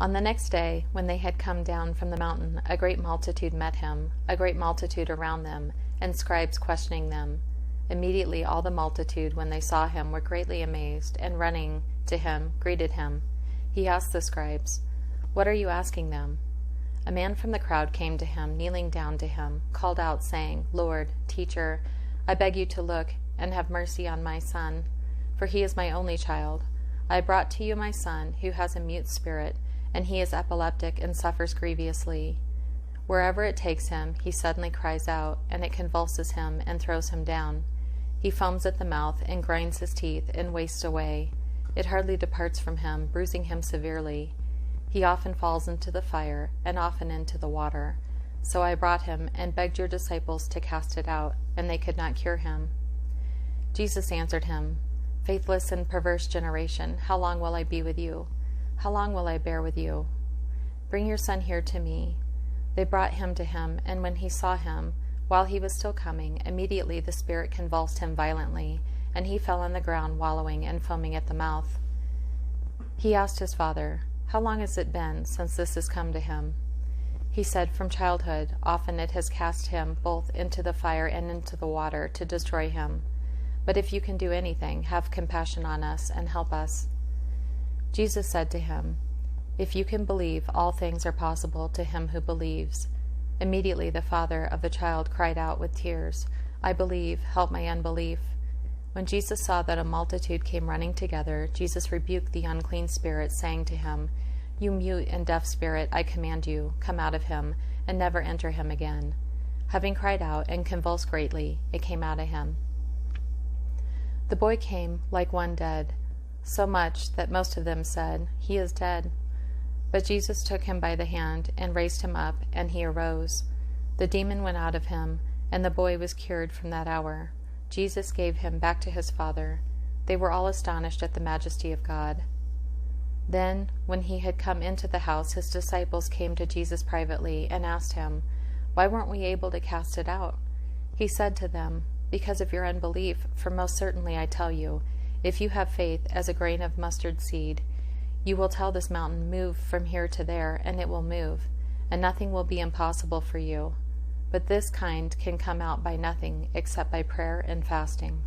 On the next day, when they had come down from the mountain, a great multitude met him, a great multitude around them, and scribes questioning them. Immediately all the multitude, when they saw him, were greatly amazed, and running to him, greeted him. He asked the scribes, "What are you asking them?" A man from the crowd came to him, kneeling down to him, called out, saying, "Lord, teacher, I beg you to look and have mercy on my son, for he is my only child. I brought to you my son, who has a mute spirit, and he is epileptic and suffers grievously. Wherever it takes him, he suddenly cries out, and it convulses him and throws him down. He foams at the mouth and grinds his teeth and wastes away. It hardly departs from him, bruising him severely. He often falls into the fire and often into the water. So I brought him and begged your disciples to cast it out, and they could not cure him." Jesus answered him, "Faithless and perverse generation, how long will I be with you? How long will I bear with you? Bring your son here to me." They brought him to him, and when he saw him, while he was still coming, immediately the spirit convulsed him violently, and he fell on the ground, wallowing and foaming at the mouth. He asked his father, "How long has it been since this has come to him?" He said, "From childhood. Often it has cast him both into the fire and into the water to destroy him. But if you can do anything, have compassion on us and help us." Jesus said to him, "If you can believe, all things are possible to him who believes." Immediately the father of the child cried out with tears, "I believe, help my unbelief." When Jesus saw that a multitude came running together, Jesus rebuked the unclean spirit, saying to him, "You mute and deaf spirit, I command you, come out of him, and never enter him again." Having cried out and convulsed greatly, it came out of him. The boy came like one dead, so much that most of them said, "He is dead." But Jesus took him by the hand and raised him up, and he arose. The demon went out of him, and the boy was cured from that hour. Jesus gave him back to his father. They were all astonished at the majesty of God. Then, when he had come into the house, his disciples came to Jesus privately and asked him, "Why weren't we able to cast it out?" He said to them, "Because of your unbelief, for most certainly I tell you, if you have faith as a grain of mustard seed, you will tell this mountain, 'Move from here to there,' and it will move, and nothing will be impossible for you. But this kind can come out by nothing except by prayer and fasting."